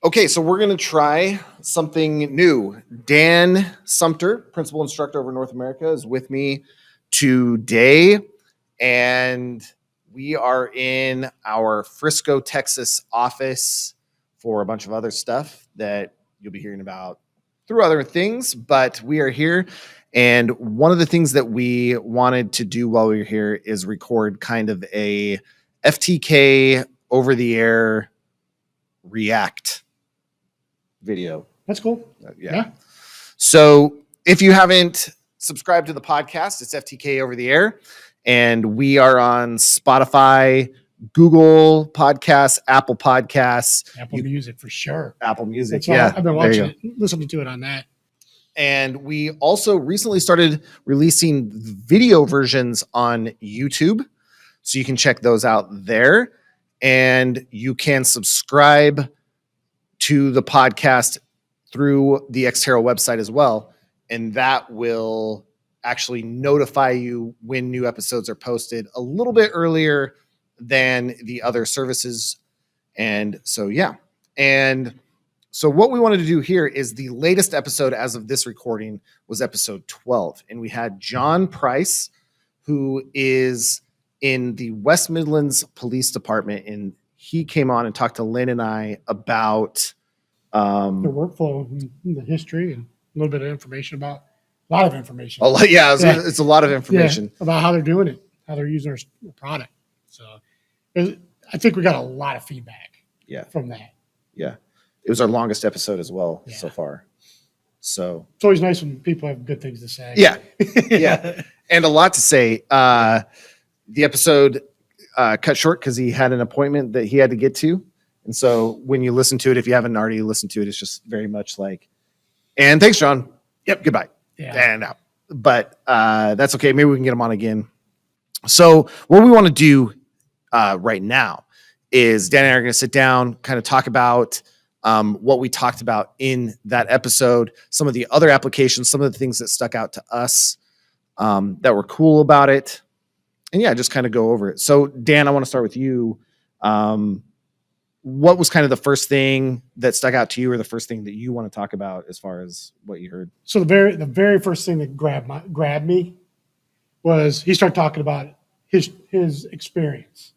Okay, so we're going to try something new. Dan Sumpter, principal instructor over North America, is with me today. And we are in our Frisco, Texas office for a bunch of other stuff that you'll be hearing about through other things. But we are here. And one of the things that we wanted to do while we were here is record kind of a FTK over the air react video. That's cool. Yeah. So if you haven't subscribed to the podcast, it's FTK over the air. And we are on Spotify, Google Podcasts, Apple Podcasts. Apple Music for sure. Apple Music, yeah. I've been watching it, listening to it on that. And we also recently started releasing video versions on YouTube. So you can check those out there. And you can subscribe to the podcast through the Xterra website as well. And that will actually notify you when new episodes are posted a little bit earlier than the other services. And so, yeah. And so what we wanted to do here is the latest episode as of this recording was episode 12. And we had John Price, who is in the West Midlands Police Department, and he came on and talked to Lynn and I about the workflow and the history and a little bit of information about a lot of information. It's a lot of information about how they're doing it, how they're using our product. So I think we got a lot of feedback from that. Yeah. It was our longest episode as well so far. So it's always nice when people have good things to say. Yeah. Yeah. And a lot to say. The episode cut short because he had an appointment that he had to get to. And so when you listen to it, if you haven't already listened to it, it's just very much like, and thanks, John. Yep. Goodbye. Yeah. And out. But that's okay. Maybe we can get him on again. So what we want to do right now is Dan and I are going to sit down, kind of talk about what we talked about in that episode, some of the other applications, some of the things that stuck out to us that were cool about it. And yeah, just kind of go over it. So Dan, I want to start with you. What was kind of the first thing that stuck out to you, or the first thing that you want to talk about as far as what you heard? So the very first thing that grabbed me was he started talking about his experience.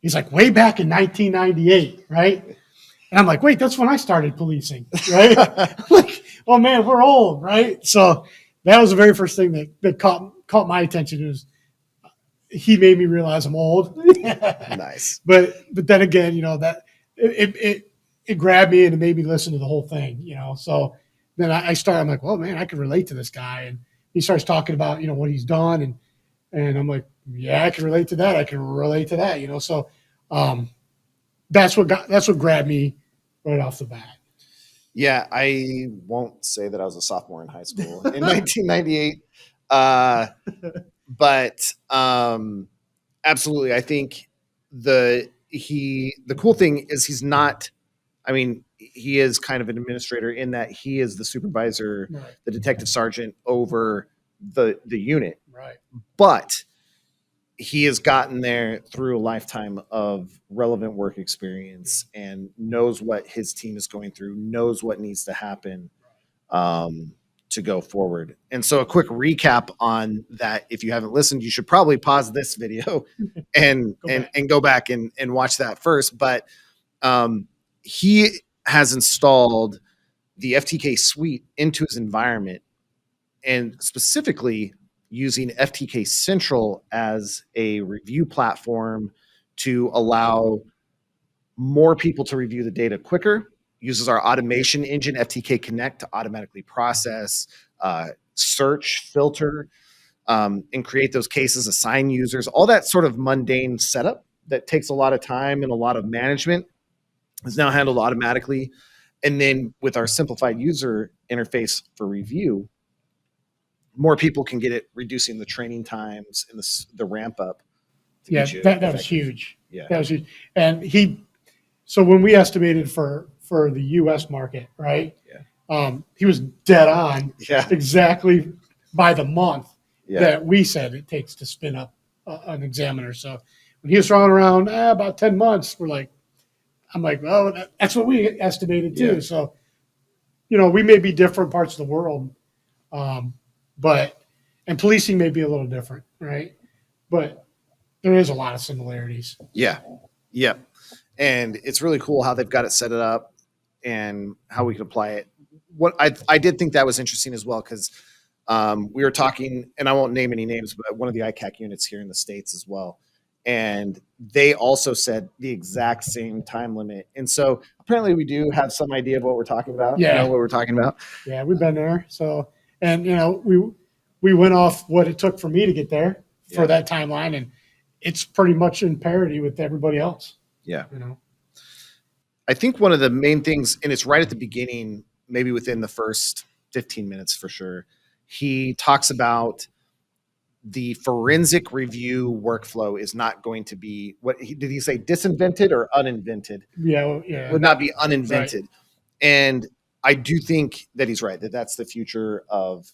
He's like, way back in 1998, right? And I'm like, wait, that's when I started policing, right? Like, oh man, we're old, right? So that was the very first thing that caught my attention. Is he made me realize I'm old. Nice. But then again, that it grabbed me and it made me listen to the whole thing, So then I'm like, well, man, I can relate to this guy. And he starts talking about, what he's done. And I'm like, yeah, I can relate to that. I can relate to that, So that's what grabbed me right off the bat. Yeah, I won't say that I was a sophomore in high school in 1998. But absolutely, I think the cool thing is he's not. I mean, he is kind of an administrator in that he is the supervisor, right, the detective sergeant over the unit. Right. But he has gotten there through a lifetime of relevant work experience and knows what his team is going through, knows what needs to happen to go forward. And so a quick recap on that. If you haven't listened, you should probably pause this video and go back and watch that first. But he has installed the FTK suite into his environment, and specifically using FTK Central as a review platform to allow more people to review the data quicker. Uses our automation engine, FTK Connect, to automatically process, search, filter, and create those cases, assign users, all that sort of mundane setup that takes a lot of time and a lot of management is now handled automatically. And then with our simplified user interface for review, more people can get it, reducing the training times and the ramp up. Yeah, that was huge. Yeah, that was huge. And so when we estimated for the U.S. market, right? Yeah. He was dead on. Yeah. Exactly by the month that we said it takes to spin up an examiner. So when he was throwing around about 10 months, we're like, I'm like, well, that's what we estimated too. Yeah. So, we may be different parts of the world, but and policing may be a little different, right? But there is a lot of similarities. Yeah. Yeah. And it's really cool how they've got it set up and how we can apply it. What I did think that was interesting as well, because we were talking, and I won't name any names, but one of the ICAC units here in the States as well. And they also said the exact same time limit. And so apparently we do have some idea of what we're talking about. Yeah. Know what we're talking about. Yeah, we've been there. So, and we went off what it took for me to get there for that timeline, and it's pretty much in parity with everybody else. Yeah. I think one of the main things, and it's right at the beginning, maybe within the first 15 minutes for sure, he talks about the forensic review workflow is not going to be, did he say, disinvented or uninvented? Yeah. Would not be uninvented. Right. And I do think that he's right, that that's the future of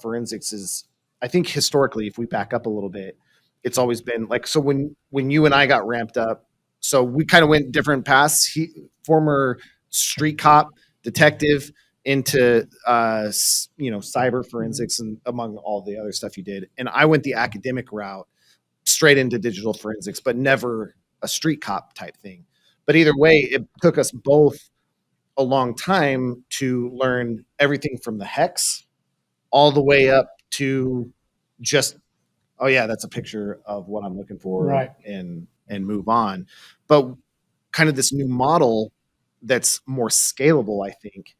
forensics. Is, I think historically, if we back up a little bit, it's always been like, so when you and I got ramped up, so we kind of went different paths. He, former street cop, detective, into cyber forensics and among all the other stuff you did. And I went the academic route straight into digital forensics, but never a street cop type thing. But either way, it took us both a long time to learn everything from the hex all the way up to just, oh yeah, that's a picture of what I'm looking for, right, and move on. But kind of this new model that's more scalable, I think,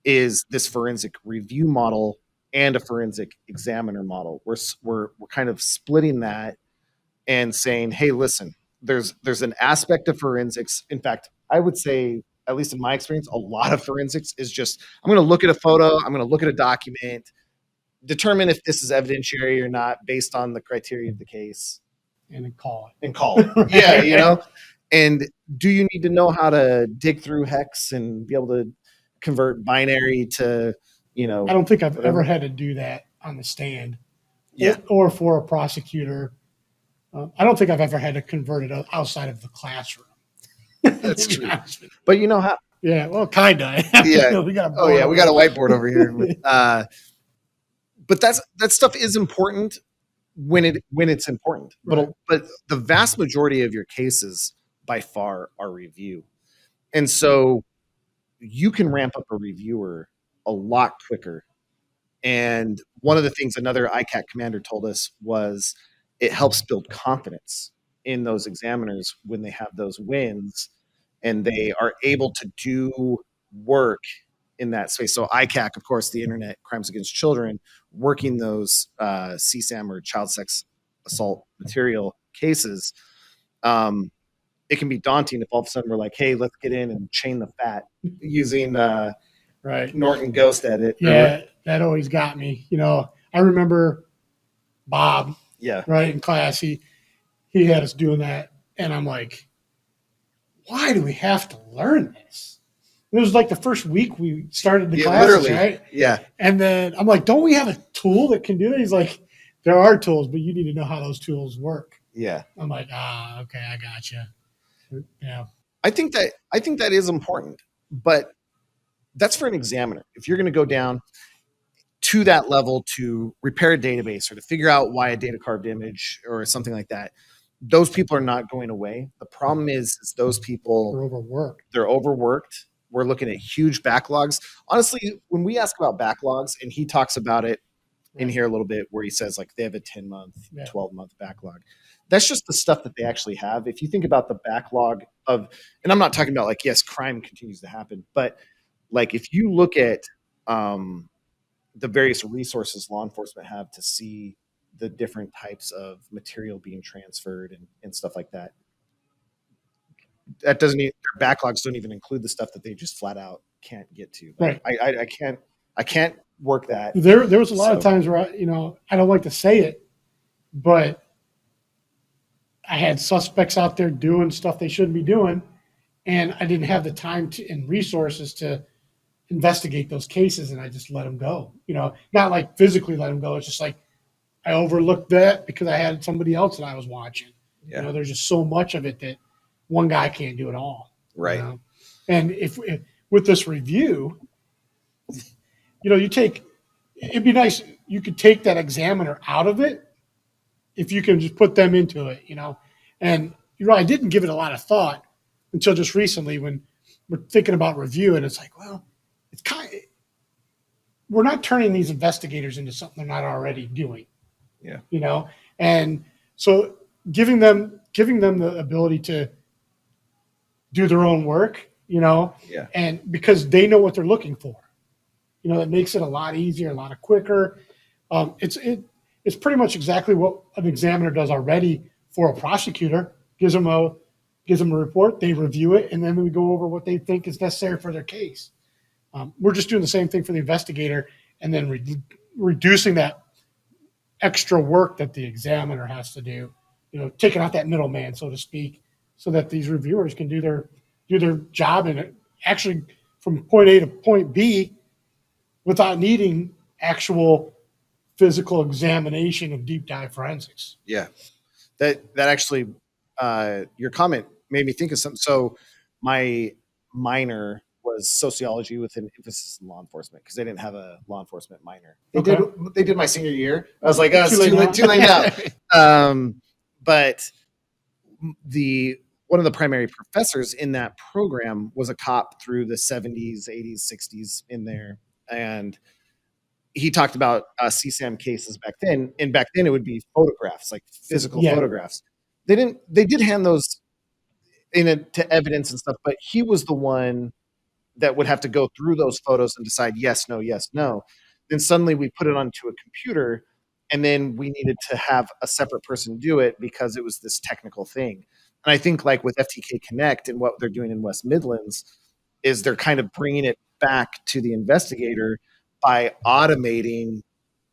is this forensic review model and a forensic examiner model. We're kind of splitting that and saying, hey, listen, there's an aspect of forensics. In fact, I would say, at least in my experience, a lot of forensics is just, I'm going to look at a photo, I'm going to look at a document, determine if this is evidentiary or not based on the criteria of the case, and then call it. Yeah, And do you need to know how to dig through hex and be able to convert binary to, I don't think I've ever had to do that on the stand. Yeah. Or for a prosecutor. I don't think I've ever had to convert it outside of the classroom. That's true. But you know how? Yeah, well, kind of. Yeah. we got a whiteboard over here. But that stuff is important when it's important. Right. But the vast majority of your cases by far are review. And so you can ramp up a reviewer a lot quicker. And one of the things another ICAC commander told us was it helps build confidence in those examiners when they have those wins and they are able to do work in that space. So ICAC, of course, the Internet Crimes Against Children, working those CSAM or child sex assault material cases, it can be daunting if all of a sudden we're like, hey, let's get in and chain the fat using Norton Ghost Edit. Yeah, that always got me. I remember Bob, right, in class, he had us doing that. And I'm like, why do we have to learn this? It was like the first week we started the classes, right? Yeah. And then I'm like, don't we have a tool that can do that? He's like, there are tools, but you need to know how those tools work. Yeah. I'm like, okay, I gotcha. Yeah. I think that is important, but that's for an examiner. If you're going to go down to that level to repair a database or to figure out why a data carved image or something like that, those people are not going away. The problem is those people They're overworked. We're looking at huge backlogs. Honestly, when we ask about backlogs, and he talks about it in here a little bit, where he says like they have a 10-month, 12-month backlog. That's just the stuff that they actually have. If you think about the backlog of, and I'm not talking about like, yes, crime continues to happen, but like if you look at the various resources law enforcement have to see the different types of material being transferred and stuff like that, that doesn't their backlogs don't even include the stuff that they just flat out can't get to. Right. I can't work that. There was a lot of times where I don't like to say it, but I had suspects out there doing stuff they shouldn't be doing, and I didn't have the time and resources to investigate those cases, and I just let them go. Not like physically let them go. It's just like I overlooked that because I had somebody else that I was watching. Yeah. There's just so much of it that one guy can't do it all. Right. And if with this review, you take, it'd be nice, you could take that examiner out of it if you can just put them into it, And I didn't give it a lot of thought until just recently when we're thinking about review, and it's like, well, it's we're not turning these investigators into something they're not already doing. Yeah. And so giving them the ability to do their own work, Yeah. and because they know what they're looking for, it makes it a lot easier, a lot quicker. It's pretty much exactly what an examiner does already for a prosecutor. Gives them a report, they review it, and then we go over what they think is necessary for their case. We're just doing the same thing for the investigator, and then reducing that extra work that the examiner has to do. Taking out that middleman, so to speak, so that these reviewers can do their job and actually from point A to point B without needing actual physical examination of deep dive forensics. Yeah. That actually, your comment made me think of something. So my minor was sociology with an emphasis in law enforcement because they didn't have a law enforcement minor. They did my senior year. I was like, oh, it's too late now. But one of the primary professors in that program was a cop through the 70s, 80s, 60s in there. And he talked about CSAM cases back then. And back then it would be photographs, like physical photographs. They did hand those to evidence and stuff, but he was the one that would have to go through those photos and decide yes, no, yes, no. Then suddenly we put it onto a computer, and then we needed to have a separate person do it because it was this technical thing. And I think like with FTK Connect and what they're doing in West Midlands is they're kind of bringing it back to the investigator by automating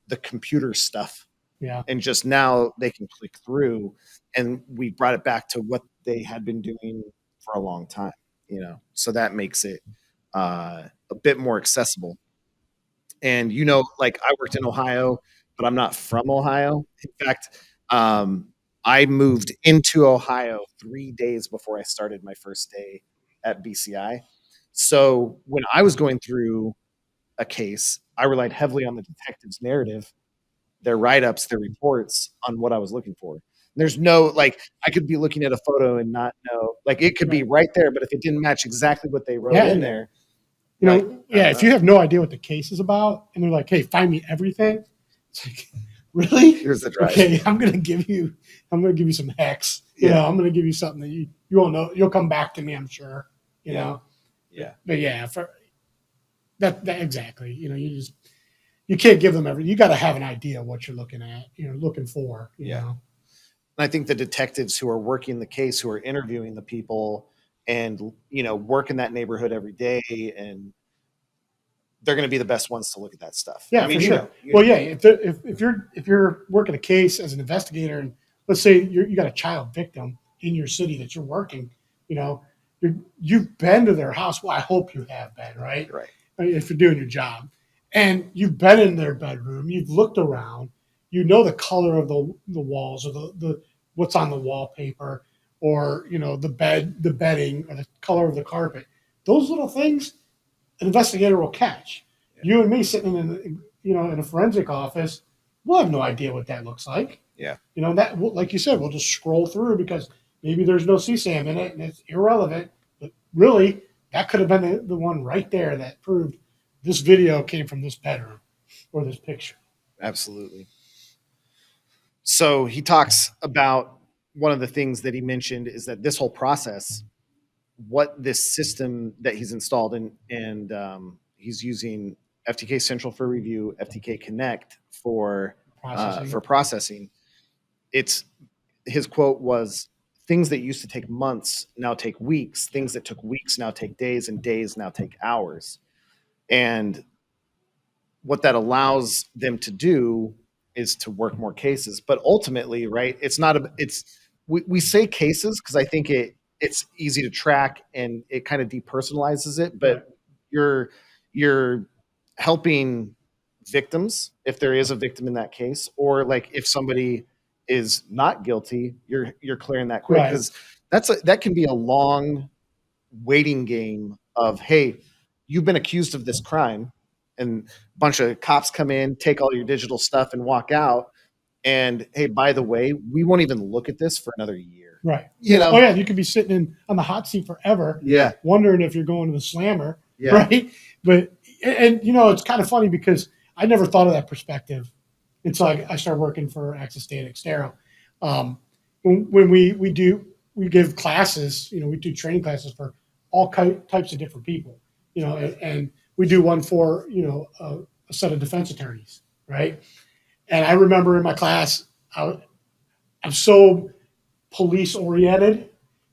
the computer stuff. Yeah. And just now they can click through, and we brought it back to what they had been doing for a long time, so that makes it a bit more accessible. And, like I worked in Ohio, but I'm not from Ohio. In fact, I moved into Ohio 3 days before I started my first day at BCI. So when I was going through a case, I relied heavily on the detective's narrative, their write-ups, their reports on what I was looking for. There's no, like, I could be looking at a photo and not know, like, it could be right there, but if it didn't match exactly what they wrote in there, if you have no idea what the case is about, and they're like, "Hey, find me everything," it's like, really? Here's the drive. Okay, I'm gonna give you some hacks. I'm gonna give you something that you won't know. You'll come back to me, I'm sure. Yeah. But yeah, for that exactly. You can't give them everything. You got to have an idea of what you're looking at. Looking for. You know. And I think the detectives who are working the case, who are interviewing the people, and work in that neighborhood every day, and they're going to be the best ones to look at that stuff. Yeah, for sure. Well, yeah, if you're working a case as an investigator, and let's say you got a child victim in your city that you're working, you've been to their house. Well, I hope you have been, right? Right. If you're doing your job, and you've been in their bedroom, you've looked around, the color of the walls, or the what's on the wallpaper, or the bedding, or the color of the carpet. Those little things, an investigator will catch. Yeah. You and me sitting in a forensic office, we'll have no idea what that looks like. Yeah. That, like you said, we'll just scroll through because maybe there's no CSAM in it and it's irrelevant. But really, that could have been the one right there that proved this video came from this bedroom or this picture. Absolutely. So he talks about one of the things that he mentioned is that this whole process, what this system that he's installed and he's using FTK Central for review, FTK Connect for processing. It's his quote was, "Things that used to take months now take weeks. Things that took weeks now take days, and days now take hours." And what that allows them to do is to work more cases. But ultimately, right, we say cases because I think it's easy to track and it kind of depersonalizes it, but you're helping victims if there is a victim in that case, or like if somebody is not guilty, you're clearing that quick, because that can be a long waiting game of, hey, you've been accused of this crime, and a bunch of cops come in, take all your digital stuff, and walk out. And hey, by the way, we won't even look at this for another year. Right. You know? Oh yeah, you could be sitting on the hot seat forever, Yeah. wondering if you're going to the slammer, Yeah. right? But and it's kind of funny because I never thought of that perspective until I started working for Access Data Xtero. When we give classes, we do training classes for all types of different people, and we do one for a set of defense attorneys, right? And I remember in my class, I'm so police oriented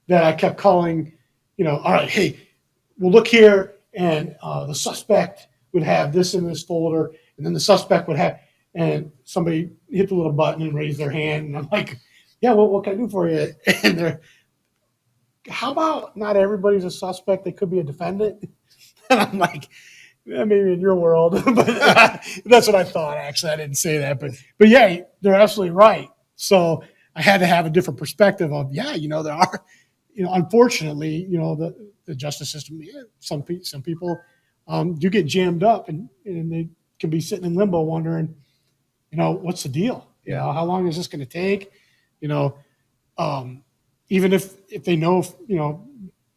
that I kept calling, all right, hey, we'll look here, and the suspect would have this in this folder, and then the suspect would have, and somebody hit the little button and raised their hand, and I'm like, yeah, well, what can I do for you? And they're, how about not everybody's a suspect? They could be a defendant. And I'm like, yeah, maybe in your world, but that's what I thought. Actually, I didn't say that, but yeah, they're absolutely right. So I had to have a different perspective of, there are, unfortunately, the justice system, some people do get jammed up and they can be sitting in limbo wondering, what's the deal? Yeah. How long is this going to take? Even if they know,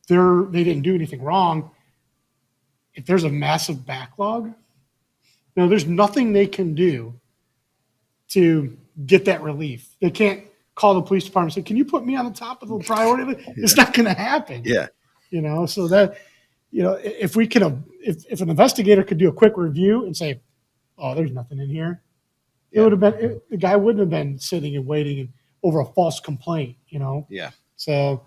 they didn't do anything wrong, if there's a massive backlog, there's nothing they can do to get that relief. They can't call the police department and say, can you put me on the top of the priority? It's not going to happen. Yeah. So that, if we can, if an investigator could do a quick review and say, oh, there's nothing in here, it would have been, the guy wouldn't have been sitting and waiting over a false complaint, Yeah. So,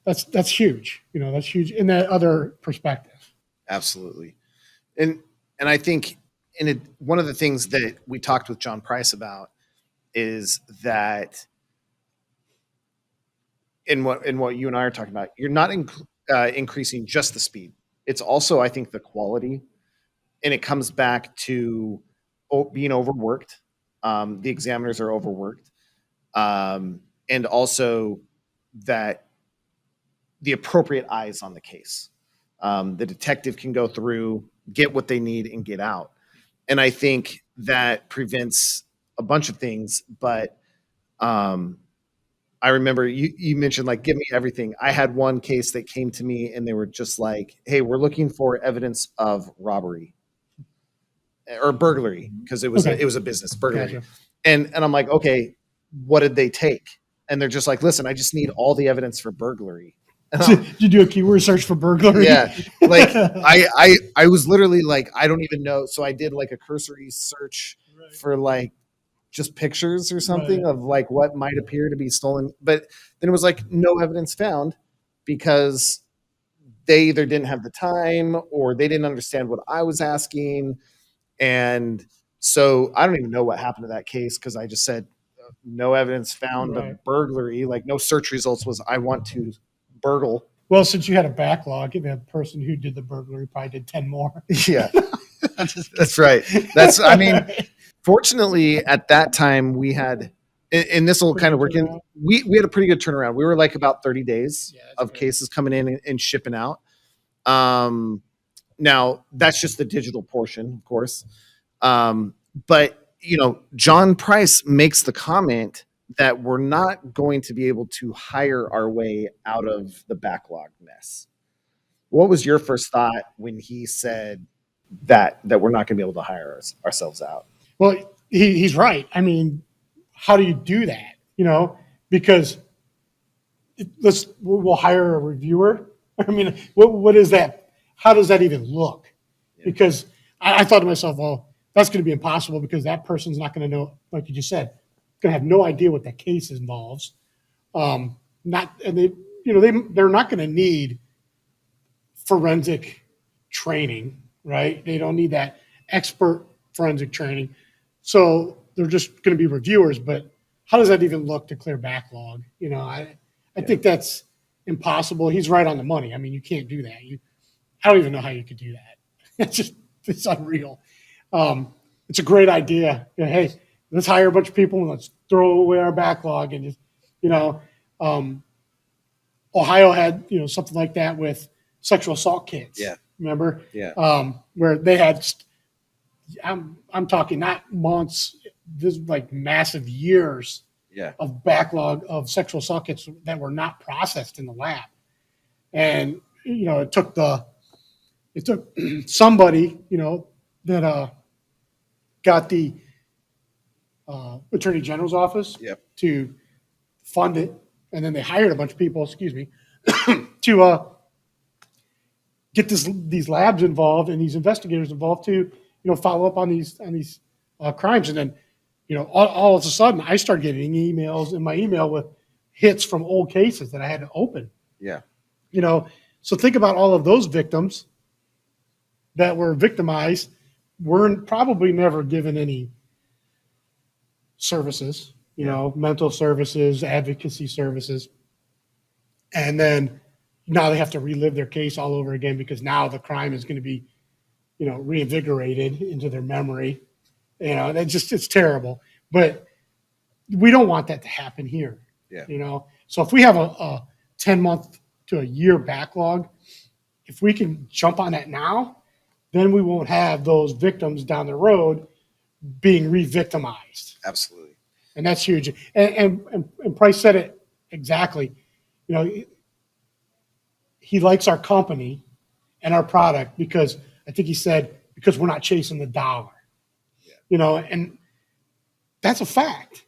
that's huge, that's huge in that other perspective. Absolutely. And I think one of the things that we talked with John Price about is that in what you and I are talking about, you're not increasing just the speed. It's also, I think, the quality, and it comes back to being overworked. The examiners are overworked, and also that the appropriate eyes on the case. The detective can go through, get what they need, and get out. And I think that prevents a bunch of things. But I remember you mentioned, like, give me everything. I had one case that came to me and they were just like, hey, we're looking for evidence of robbery or burglary, because it was a business burglary. Gotcha. And I'm like, okay, what did they take? And they're just like, listen, I just need all the evidence for burglary. Did you do a keyword search for burglary? Yeah. Like I was literally like, I don't even know. So I did like a cursory search for like just pictures or something of like what might appear to be stolen. But then it was like no evidence found because they either didn't have the time or they didn't understand what I was asking. And so I don't even know what happened to that case because I just said no evidence found of burglary. Like no search results was I want to burgle. Well, since you had a backlog, the person who did the burglary probably did 10 more. Yeah, that's right. Fortunately at that time we had, and this will kind of work in, we had a pretty good turnaround. We were like about 30 days of cases coming in and shipping out. Now that's just the digital portion, of course. But John Price makes the comment that we're not going to be able to hire our way out of the backlog mess. What was your first thought when he said that we're not going to be able to hire ourselves out? Well, he's right. I mean, how do you do that? Because we'll hire a reviewer. I mean, what is that? How does that even look? Yeah. Because I thought to myself, well, that's going to be impossible because that person's not going to know, like you just said, going to have no idea what that case involves. They're not going to need forensic training, right? They don't need that expert forensic training. So they're just going to be reviewers, but how does that even look to clear backlog? I think that's impossible. He's right on the money. I mean, you can't do that. I don't even know how you could do that. It's unreal. It's a great idea. Hey, let's hire a bunch of people and let's throw away our backlog and just, Ohio had, something like that with sexual assault kits. Yeah. Remember? Yeah. Where they had, I'm talking not months, this like massive years Yeah. of backlog of sexual assault kits that were not processed in the lab. And, it took somebody, that got the Attorney General's office Yep. to fund it. And then they hired a bunch of people, to get these labs involved and these investigators involved to, follow up on these crimes. And then, all of a sudden, I started getting emails in my email with hits from old cases that I had to open. Yeah. So think about all of those victims that were victimized, weren't probably never given any services, mental services, advocacy services. And then now they have to relive their case all over again because now the crime is going to be, reinvigorated into their memory. It's terrible. But we don't want that to happen here. Yeah. So if we have a 10-month to a year backlog, if we can jump on that now, then we won't have those victims down the road being re-victimized. Absolutely. And that's huge. And Price said it exactly. He likes our company and our product because I think he said, because we're not chasing the dollar. Yeah. And that's a fact.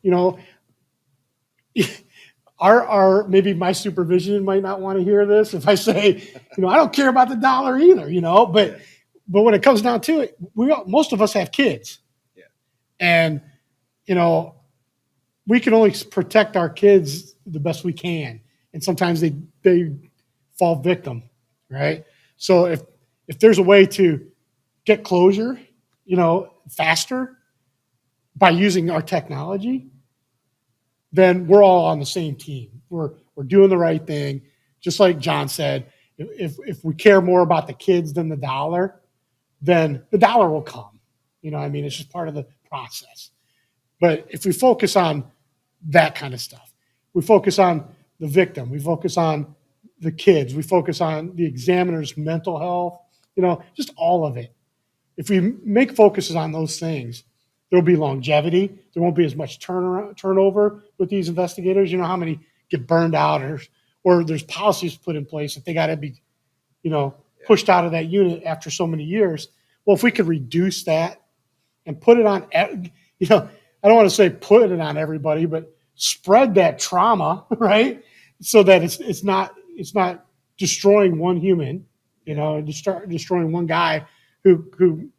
Our maybe my supervision might not want to hear this if I say, I don't care about the dollar either, but when it comes down to it, most of us have kids. Yeah. And, we can only protect our kids the best we can. And sometimes they fall victim, right? So if there's a way to get closure, faster by using our technology, then we're all on the same team. We're doing the right thing. Just like John said, if we care more about the kids than the dollar, then the dollar will come. It's just part of the process. But if we focus on that kind of stuff, we focus on the victim, we focus on the kids, we focus on the examiner's mental health, just all of it. If we make focuses on those things, there'll be longevity. There won't be as much turnover with these investigators. You know how many get burned out or there's policies put in place that they got to be, pushed out of that unit after so many years. Well, if we could reduce that and put it on, I don't want to say put it on everybody, but spread that trauma, right? So that it's not destroying one human, destroying one guy who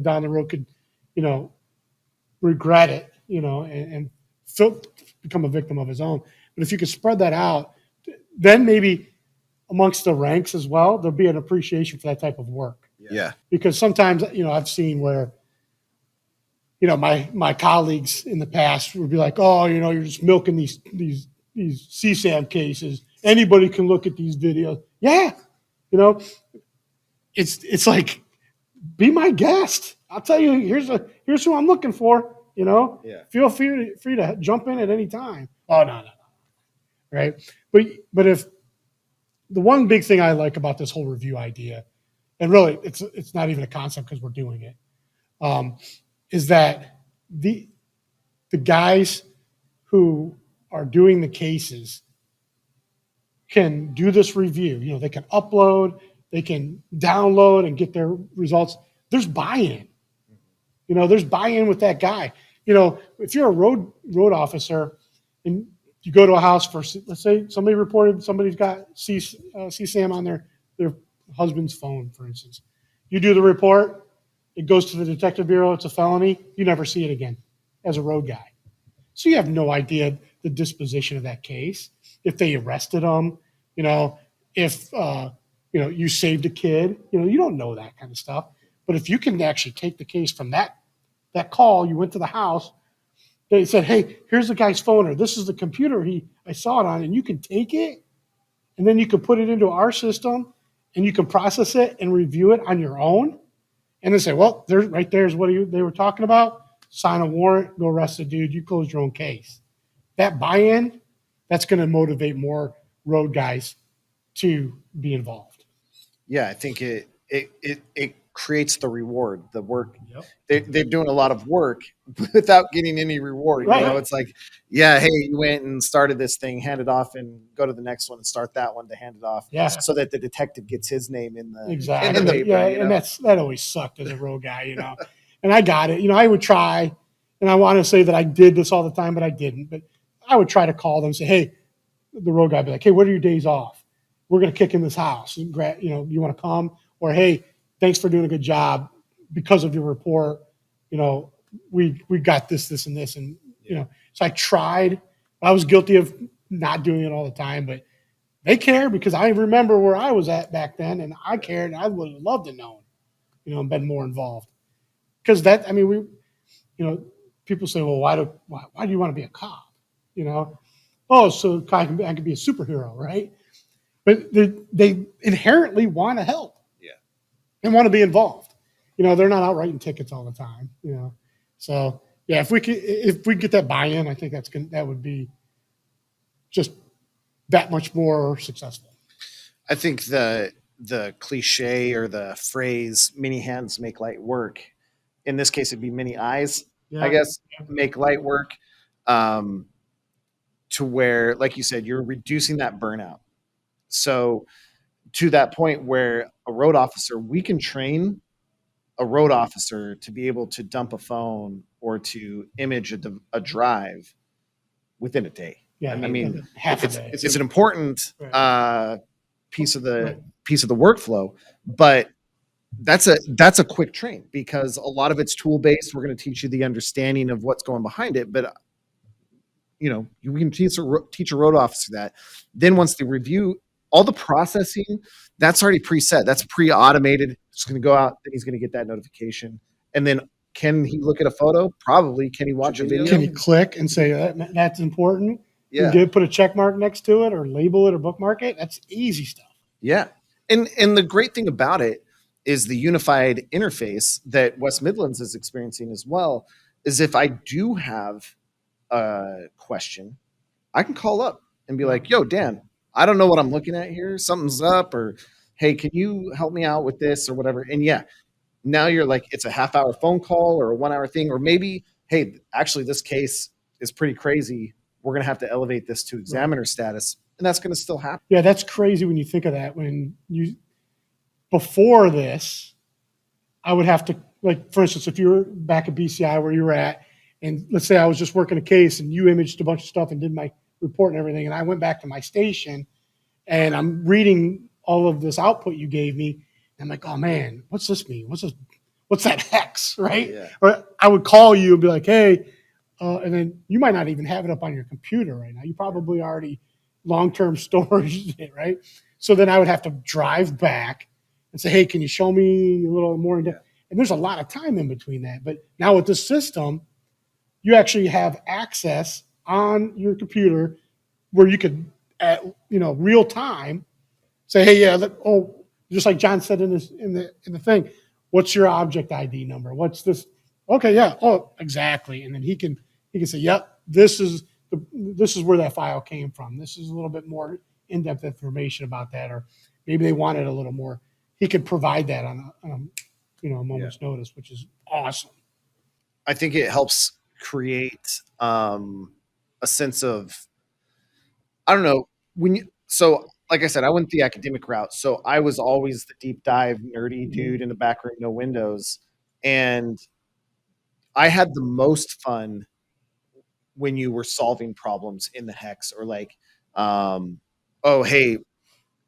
down the road could, regret it, and become a victim of his own. But if you could spread that out, then maybe amongst the ranks as well, there'll be an appreciation for that type of work. Yeah. Because sometimes, I've seen where, my colleagues in the past would be like, oh, you're just milking these CSAM cases. Anybody can look at these videos. Yeah. It's like, be my guest. I'll tell you, here's who I'm looking for, Yeah. Feel free to jump in at any time. Oh, no. Right. But if the one big thing I like about this whole review idea, and really it's not even a concept because we're doing it, is that the guys who are doing the cases can do this review. They can upload, they can download and get their results. There's buy-in. There's buy-in with that guy. If you're a road officer and you go to a house for, let's say somebody reported somebody's got CSAM on their husband's phone, for instance. You do the report, it goes to the detective bureau, it's a felony, you never see it again as a road guy. So you have no idea the disposition of that case, if they arrested them, if you saved a kid, you don't know that kind of stuff. But if you can actually take the case from that call, you went to the house, they said, hey, here's the guy's phone, or this is the computer I saw it on, and you can take it, and then you can put it into our system, and you can process it and review it on your own. And they say, well, there's what they were talking about. Sign a warrant, go arrest the dude. You closed your own case. That buy-in, that's going to motivate more road guys to be involved. Yeah, I think it creates the reward, the work. Yep. They're doing a lot of work without getting any reward. Right. You know, it's like, yeah, hey, you went and started this thing, hand it off, and go to the next one and start that one to hand it off. Yeah. So that the detective gets his name in the Exactly. in the paper. Yeah, you know? and that always sucked as a road guy, you know. And I got it. You know, I would try, and I want to say that I did this all the time, but I didn't. But I would try to call them and say, hey, the road guy would be like, hey, what are your days off? We're going to kick in this house. You know, you want to come? Or, hey, thanks for doing a good job. Because of your report, you know, we got this, this, and this. And, you know, so I tried. I was guilty of not doing it all the time, but they care because I remember where I was at back then, and I cared, and I would have loved to know, you know, and been more involved. Because that, I mean, you know, people say, well, why do you want to be a cop? You know, oh, so I can be a superhero, right? But they inherently want to help, and want to be involved. You know, they're not out writing tickets all the time. You know, so yeah, if we get that buy-in, I think that would be just that much more successful. I think the cliche or the phrase "many hands make light work," in this case, it'd be many eyes. I guess make light work. To where, like you said, you're reducing that burnout. So to that point where a road officer, we can train a road officer to be able to dump a phone or to image a drive within a day. Yeah, I mean, half a day. It's an important piece of the workflow, but that's a quick train because a lot of it's tool based. We're going to teach you the understanding of what's going behind it, but you know, you can teach a road officer that. Then once they review all the processing, that's already preset. That's pre-automated. It's going to go out, then he's going to get that notification. And then can he look at a photo? Probably. Can he watch a video? Can he click and say that's important? Yeah. Put a check mark next to it or label it or bookmark it. That's easy stuff. Yeah. And the great thing about it is the unified interface that West Midlands is experiencing as well is if I do have a question, I can call up and be like, yo, Dan, I don't know what I'm looking at here. Something's up, or hey, can you help me out with this or whatever? And yeah, now you're like, it's a half-hour phone call or a 1 hour thing, or maybe, hey, actually this case is pretty crazy. We're going to have to elevate this to examiner status, and that's going to still happen. Yeah, that's crazy when you think of that. Before this, I would have to, like, for instance, if you were back at BCI where you were at, and let's say I was just working a case and you imaged a bunch of stuff and did my report and everything, and I went back to my station and I'm reading all of this output you gave me. And I'm like, oh man, what's this mean? What's that hex, right? Yeah. Or I would call you and be like, hey, and then you might not even have it up on your computer right now. You probably already long-term storage it, right? So then I would have to drive back and say, hey, can you show me a little more? And there's a lot of time in between that. But now with this system, you actually have access on your computer where you could, at real time, say, hey, yeah, just like John said in the thing, what's your object ID number? What's this? Okay, yeah, oh, exactly. And then he can say, yep, this is where that file came from. This is a little bit more in-depth information about that, or maybe they wanted a little more. He could provide that on a moment's notice, which is awesome. I think it helps create a sense of, I don't know, so like I said, I went the academic route. So I was always the deep dive nerdy dude in the back room, no windows. And I had the most fun when you were solving problems in the hex, or like, oh, hey,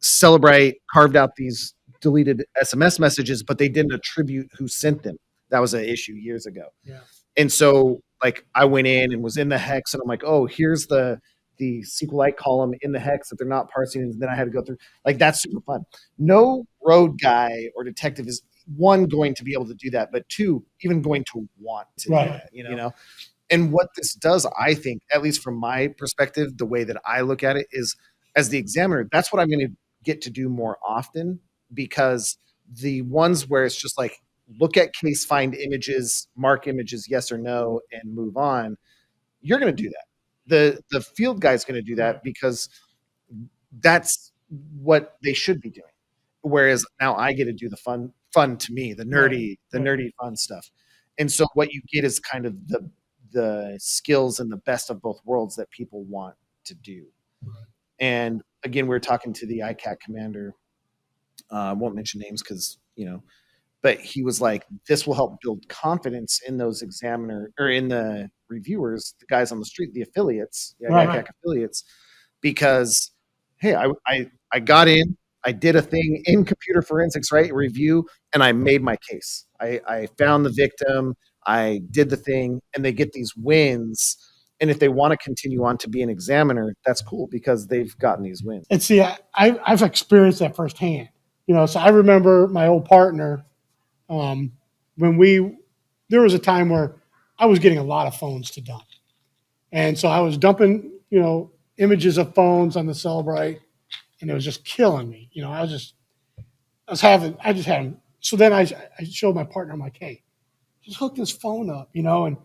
Celebrate carved out these deleted SMS messages, but they didn't attribute who sent them. That was an issue years ago. Yeah. And so like I went in and was in the hex and I'm like, oh, here's the SQLite column in the hex that they're not parsing. And then I had to go through, like, that's super fun. No road guy or detective is, one, going to be able to do that, but two, even going to want to do that, you know? And what this does, I think, at least from my perspective, the way that I look at it is, as the examiner, that's what I'm going to get to do more often, because the ones where it's just like, look at case, find images, mark images, yes or no, and move on, you're going to do that. The field guy is going to do that because that's what they should be doing. Whereas now I get to do the fun to me, the nerdy fun stuff. And so what you get is kind of the skills and the best of both worlds that people want to do. And again, we were talking to the ICAC commander. I won't mention names because but he was like, this will help build confidence in those examiner or in the reviewers, the guys on the street, the affiliates, the ICAC affiliates, because hey, I got in, I did a thing in computer forensics, right? Review, and I made my case. I found the victim, I did the thing, and they get these wins. And if they want to continue on to be an examiner, that's cool because they've gotten these wins. And see, I've experienced that firsthand. So I remember my old partner, when there was a time where I was getting a lot of phones to dump. And so I was dumping, images of phones on the Celebrite, and it was just killing me. I just had them. So then I showed my partner, I'm like, hey, just hook this phone up, and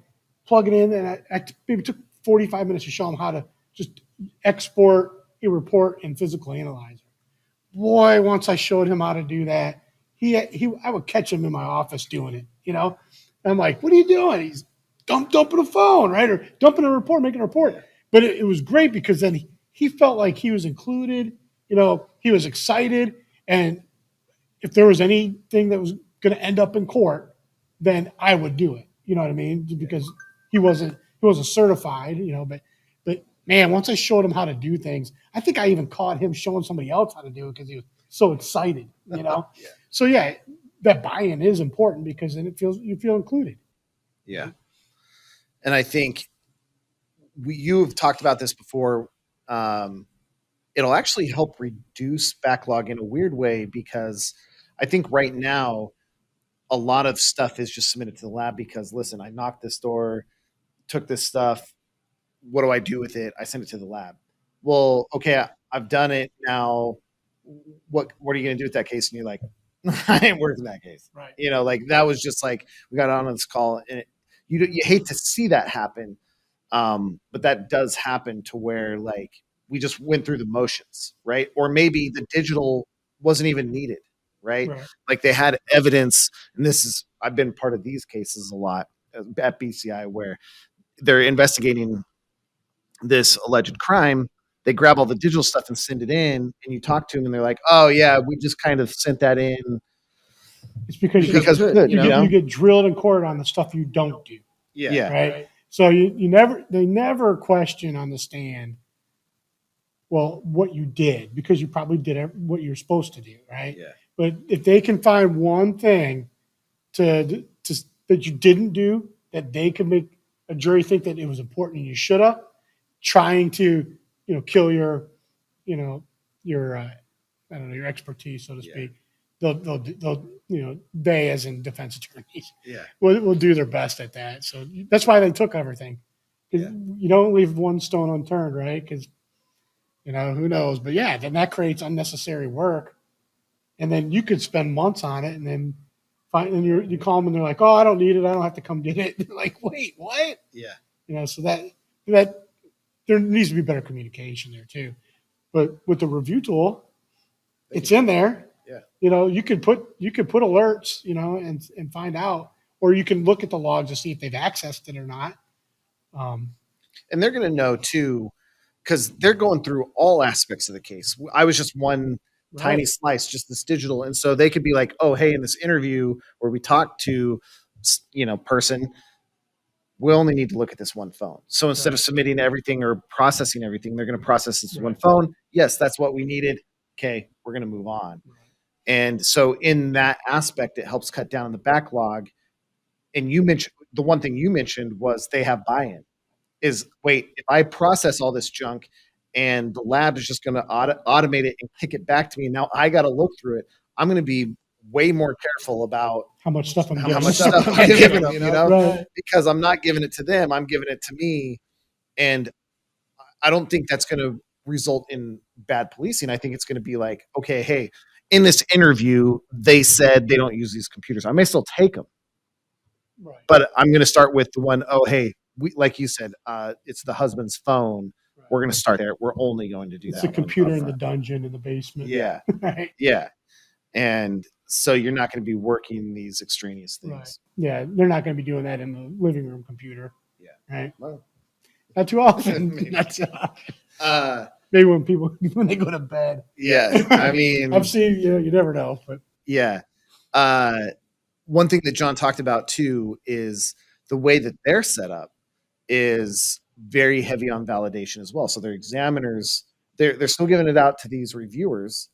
plug it in. And I maybe took 45 minutes to show him how to just export a report in Physical Analyzer. Boy, once I showed him how to do that, I would catch him in my office doing it, And I'm like, what are you doing? He's dumping a phone, right? Or dumping a report, making a report. But it was great because then he felt like he was included, he was excited. And if there was anything that was going to end up in court, then I would do it. You know what I mean? Because he wasn't certified, but man, once I showed him how to do things, I think I even caught him showing somebody else how to do it because he was so excited, Yeah. So yeah, that buy-in is important because then you feel included. Yeah. And I think you've talked about this before. It'll actually help reduce backlog in a weird way because I think right now a lot of stuff is just submitted to the lab because listen, I knocked this door, took this stuff. What do I do with it? I send it to the lab. Well, okay, I've done it now. What are you going to do with that case? And you're like, I ain't working that case. Right. Like that was just like we got on this call, and you hate to see that happen, but that does happen to where like we just went through the motions, right? Or maybe the digital wasn't even needed, right? Like they had evidence, and I've been part of these cases a lot at BCI where they're investigating this alleged crime. They grab all the digital stuff and send it in, and you talk to them, and they're like, "Oh yeah, we just kind of sent that in." It's because you get drilled in court on the stuff you don't do. Yeah. Right. So they never question on the stand, well, what you did because you probably did what you're supposed to do, right? Yeah. But if they can find one thing that you didn't do that they can make a jury think that it was important and you should have, trying to kill your I don't know, your expertise, so to speak. They'll they as in defense attorneys will do their best at that. So that's why they took everything. You don't leave one stone unturned, right? Because who knows? But yeah, then that creates unnecessary work, and then you could spend months on it, and then you call them and they're like, "Oh, I don't need it. I don't have to come get it." They're like, "Wait, what?" Yeah. So that there needs to be better communication there too. But with the review tool, it's in there. Yeah. You could put alerts, and find out, or you can look at the logs to see if they've accessed it or not. And they're going to know too, because they're going through all aspects of the case. I was just one tiny slice, just this digital. And so they could be like, oh, hey, in this interview where we talked to, person, we only need to look at this one phone. So instead of submitting everything or processing everything, they're going to process this one phone. Yes, that's what we needed. Okay, we're going to move on. And so in that aspect, it helps cut down on the backlog. And you mentioned the one thing you mentioned was they have buy-in. Is wait, if I process all this junk and the lab is just going to automate it and kick it back to me, now I got to look through it. I'm going to be way more careful about how much stuff I'm giving them, because I'm not giving it to them, I'm giving it to me. And I don't think that's going to result in bad policing. I think it's going to be like, okay, hey, in this interview, they said they don't use these computers. I may still take them, but I'm going to start with the one, oh, hey, like you said, it's the husband's phone. we're going to start there. We're only going to do It's that. a computer up in the front." dungeon in the basement. Yeah. Right. Yeah. And so you're not going to be working these extraneous things. Right. Yeah. They're not going to be doing that in the living room computer. Yeah. Right. Well, Not too often. maybe. Not too often. Maybe when they go to bed. Yeah. I mean, I've seen, you never know, but yeah. One thing that John talked about too is the way that they're set up is very heavy on validation as well. So their examiners, they're still giving it out to these reviewers,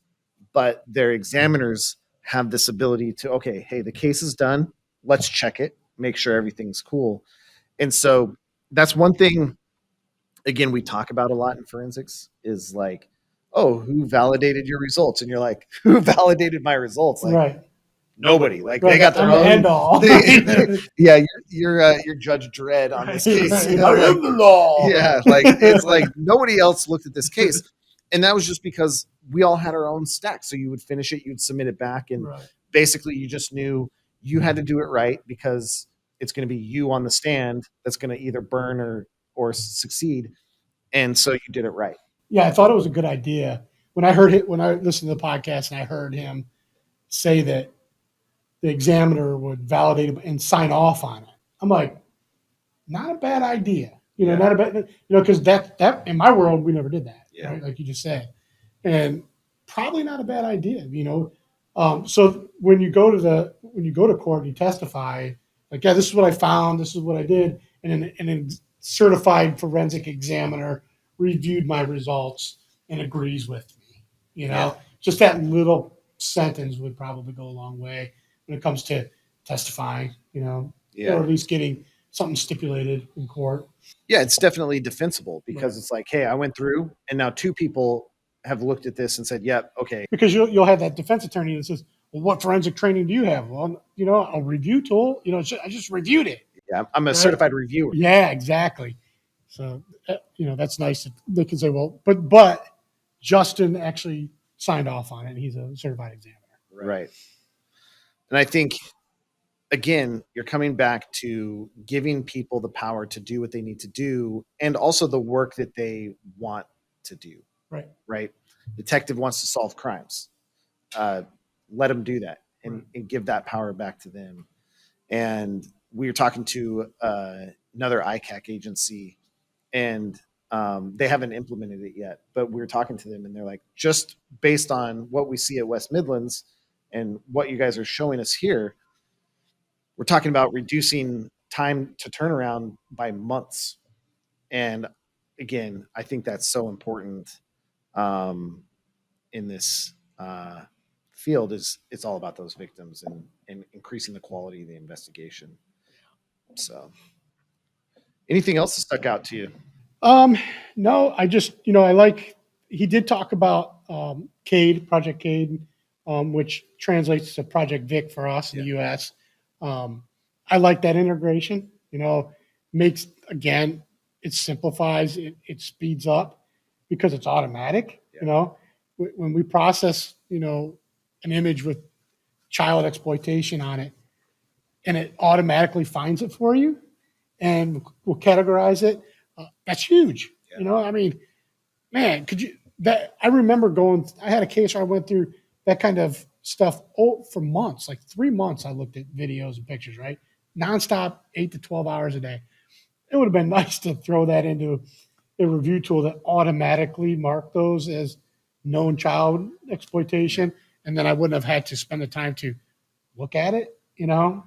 but their examiners have this ability to, okay, hey, the case is done. Let's check it, make sure everything's cool. And so that's one thing, again, we talk about a lot in forensics is like, oh, who validated your results? And you're like, who validated my results? Like, right. nobody. Like Right. they got their I'm the own end all. yeah, you're Judge Dredd on this case. Right. You know, I am the law. yeah, like it's like nobody else looked at this case, and that was just because we all had our own stack. So you would finish it, you'd submit it back, and Right. basically you just knew you had to do it right because it's going to be you on the stand that's going to either burn or succeed, and so you did it right. Yeah, I thought it was a good idea when I heard it when I listened to the podcast and I heard him say that the examiner would validate it and sign off on it. I'm like, not a bad idea. Yeah. Not a bad, because that in my world we never did that. Yeah. Right? Like you just said, and probably not a bad idea. So when you go to court and you testify, like, yeah, this is what I found, this is what I did, and then certified forensic examiner reviewed my results and agrees with me. Yeah. Just that little sentence would probably go a long way when it comes to testifying, or at least getting something stipulated in court. Yeah, it's definitely defensible because it's like, hey, I went through and now two people have looked at this and said, yep, okay. Because you'll have that defense attorney that says, well, what forensic training do you have? Well, a review tool, I just reviewed it. Yeah, I'm a certified reviewer. Yeah, exactly. So, that's nice that they can say, well, but Justin actually signed off on it. And he's a certified examiner. Right. And I think, again, you're coming back to giving people the power to do what they need to do and also the work that they want to do. Right. Detective wants to solve crimes. Let them do that and give that power back to them. And we were talking to another ICAC agency and they haven't implemented it yet, but we were talking to them and they're like, just based on what we see at West Midlands and what you guys are showing us here, we're talking about reducing time to turnaround by months. And again, I think that's so important in this field is it's all about those victims and increasing the quality of the investigation. So anything else that stuck out to you? No, I just, I like, he did talk about Project Cade, which translates to Project Vic for us in the US. I like that integration, makes, again, it simplifies, it speeds up because it's automatic, when we process, an image with child exploitation on it and it automatically finds it for you and will categorize it. That's huge. Man, I remember I had a case where I went through that kind of stuff for months, like 3 months. I looked at videos and pictures, right? Nonstop, 8 to 12 hours a day. It would have been nice to throw that into a review tool that automatically marked those as known child exploitation. And then I wouldn't have had to spend the time to look at it,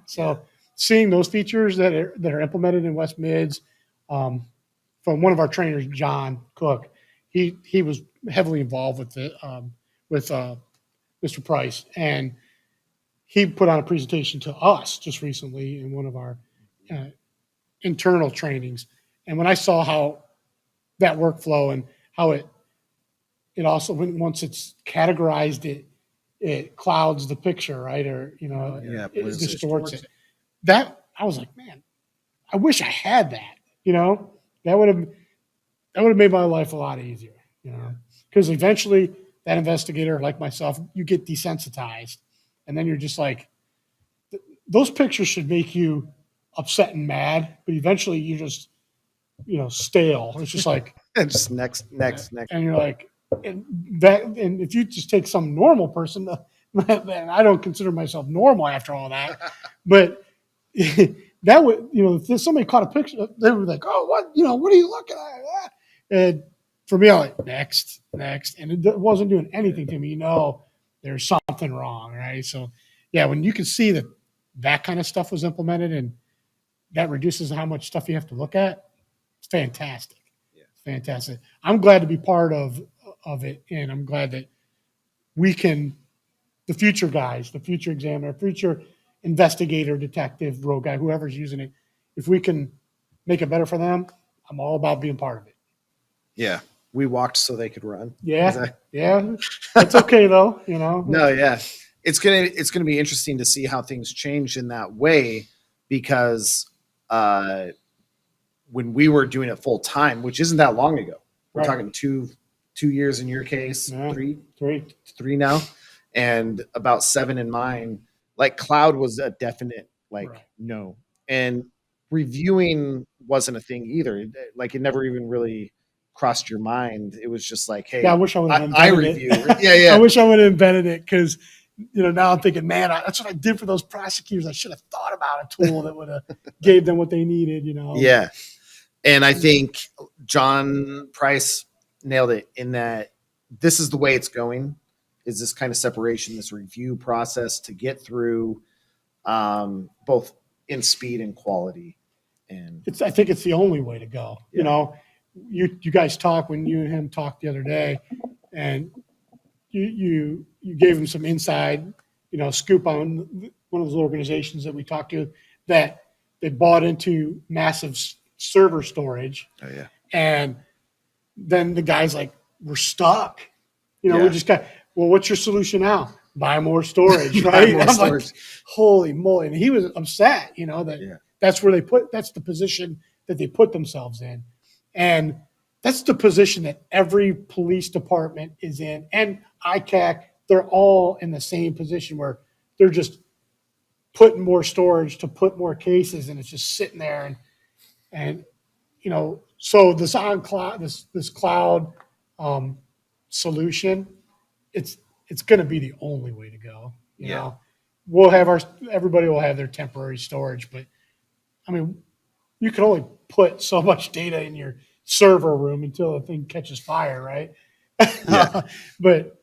So seeing those features that are implemented in West Mids, from one of our trainers, John Cook, he was heavily involved with Mr. Price, and he put on a presentation to us just recently in one of our internal trainings. And when I saw how that workflow and how it also, once it's categorized, it clouds the picture, right? Or, it distorts it. That, I was like, man, I wish I had that, that would have made my life a lot easier, because eventually that investigator, like myself, you get desensitized and then you're just like, those pictures should make you upset and mad, but eventually you just, stale. It's just like, Just next. And you're like, and if you just take some normal person, then I don't consider myself normal after all that, but that would, if somebody caught a picture, they would be like, oh, what are you looking at? And for me, I'm like, next, and it wasn't doing anything to me. There's something wrong, right? So, yeah, when you can see that kind of stuff was implemented and that reduces how much stuff you have to look at, it's fantastic. Yeah. Fantastic. I'm glad to be part of it, and I'm glad that we can, the future guys, the future examiner, future investigator, detective, road guy, whoever's using it, if we can make it better for them, I'm all about being part of it. Yeah. We walked so they could run. Yeah. Yeah. That's okay though, No, yeah. It's gonna be interesting to see how things change in that way, because when we were doing it full time, which isn't that long ago, we're talking 2 years in your case, Yeah. three now, and about 7 in mine. Like cloud was a definite no, and reviewing wasn't a thing either. Like it never even really crossed your mind. It was just like, hey, yeah, I wish I would have I invented review. it. Yeah. I wish I would have invented it, because now I'm thinking, man, that's what I did for those prosecutors. I should have thought about a tool that would have gave them what they needed. Yeah, and I think John Price nailed it in that this is the way it's going. Is this kind of separation, this review process to get through, both in speed and quality. And I think it's the only way to go. Yeah. You guys talk when you and him talked the other day, and you gave him some inside, scoop on one of those organizations that we talked to that they bought into massive server storage. Oh yeah. And then the guy's like, we're stuck. Yeah. We just got, well, what's your solution now? Buy more storage, right? More I'm storage. like, holy moly. And he was upset, that that's where that's the position that they put themselves in. And that's the position that every police department is in. And ICAC, they're all in the same position where they're just putting more storage to put more cases, and it's just sitting there. And so this on cloud, this cloud solution, it's going to be the only way to go. You know, we'll have everybody will have their temporary storage, but I mean, you can only put so much data in your server room until the thing catches fire, right? Yeah. But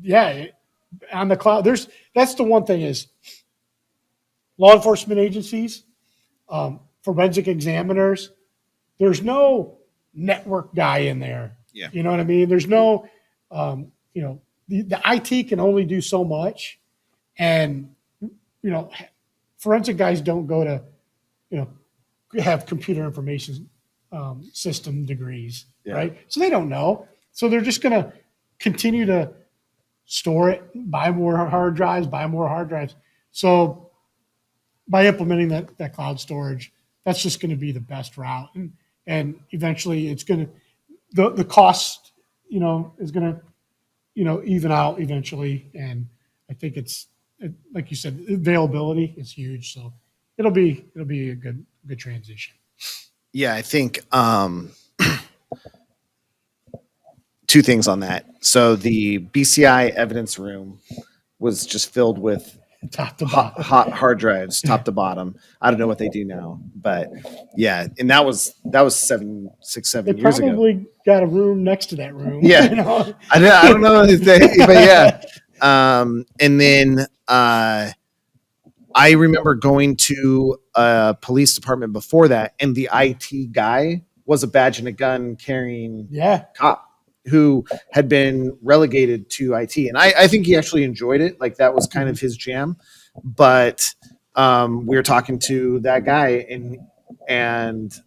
yeah, on the cloud, that's the one thing is law enforcement agencies, forensic examiners, there's no network guy in there. Yeah. You know what I mean? There's no, the IT can only do so much. And, forensic guys don't go to, have computer information system degrees, right? So they don't know. So they're just going to continue to store it, buy more hard drives. So by implementing that cloud storage, that's just going to be the best route. And eventually it's going to, the cost, is going to, even out eventually. And I think like you said, availability is huge. So it'll be a good transition. Yeah. I think, 2 things on that. So the BCI evidence room was just filled with top to bottom hot hard drives, top to bottom. I don't know what they do now, but yeah. And that was 7 years ago. Probably got a room next to that room. Yeah. I don't know if but yeah. And then, I remember going to a police department before that, and the IT guy was a badge and a gun carrying cop who had been relegated to IT. And I think he actually enjoyed it. Like that was kind of his jam. But we were talking to that guy, and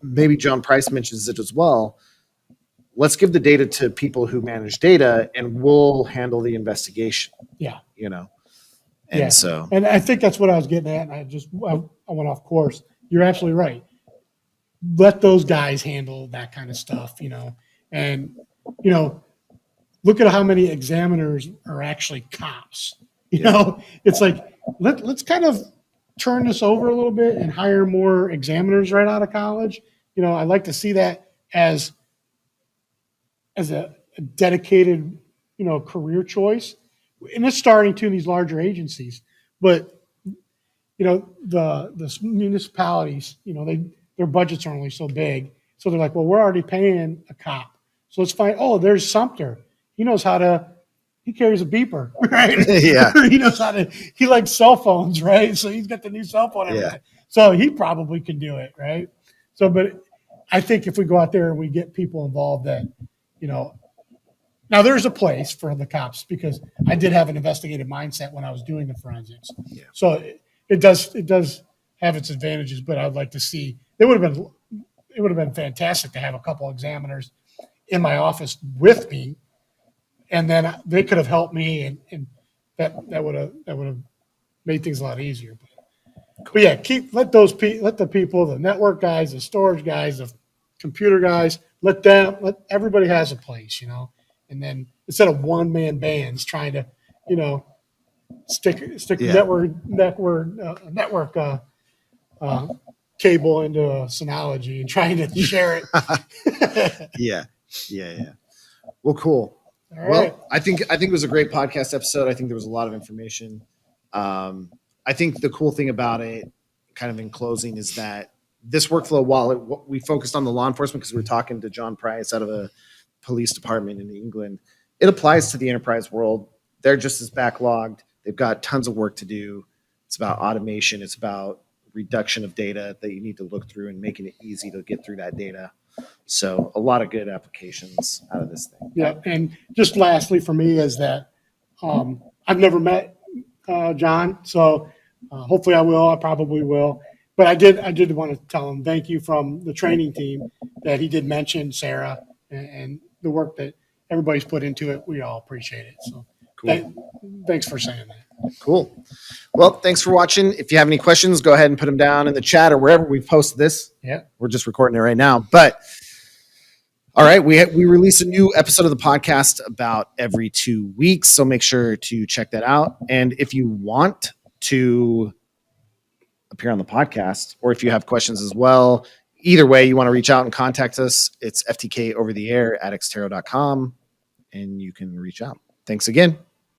maybe John Price mentions it as well. Let's give the data to people who manage data, and we'll handle the investigation. Yeah. And so, and I think that's what I was getting at. And I went off course. You're absolutely right. Let those guys handle that kind of stuff, and, look at how many examiners are actually cops. It's like, let's kind of turn this over a little bit and hire more examiners right out of college. I'd like to see that as a dedicated, career choice. And it's starting to in these larger agencies, but the municipalities, their budgets are only so big, so they're like, well, we're already paying a cop, so let's find. Oh, there's Sumpter. He knows how to. He carries a beeper, right? Yeah. He knows how to. He likes cell phones, right? So he's got the new cell phone. Everything. Yeah. So he probably can do it, right? So, but I think if we go out there and we get people involved, that now there's a place for the cops, because I did have an investigative mindset when I was doing the forensics. Yeah. So it does have its advantages, but I'd like to see it would have been fantastic to have a couple examiners in my office with me, and then they could have helped me, and that would have made things a lot easier. But yeah, let the people, the network guys, the storage guys, the computer guys, let everybody has a place, and then instead of one-man bands trying to, stick Yeah. network cable into a Synology and trying to share it. Yeah. Well, cool. All right. Well, I think it was a great podcast episode. I think there was a lot of information. I think the cool thing about it, kind of in closing, is that this workflow, while we focused on the law enforcement because we were talking to John Price out of a police department in England, it applies to the enterprise world. They're just as backlogged. They've got tons of work to do. It's about automation. It's about reduction of data that you need to look through and making it easy to get through that data. So a lot of good applications out of this thing. Yeah, and just lastly for me is that I've never met John, so hopefully I will. I probably will. But I did want to tell him thank you from the training team that he did mention Sarah and the work that everybody's put into it. We all appreciate it. So Cool. Thanks for saying that. Cool. Well, thanks for watching. If you have any questions, go ahead and put them down in the chat or wherever we've posted this. Yeah. We're just recording it right now. But all right, we release a new episode of the podcast about every 2 weeks. So make sure to check that out. And if you want to appear on the podcast, or if you have questions as well, either way, you want to reach out and contact us, it's ftkovertheair@xterra.com, and you can reach out. Thanks again.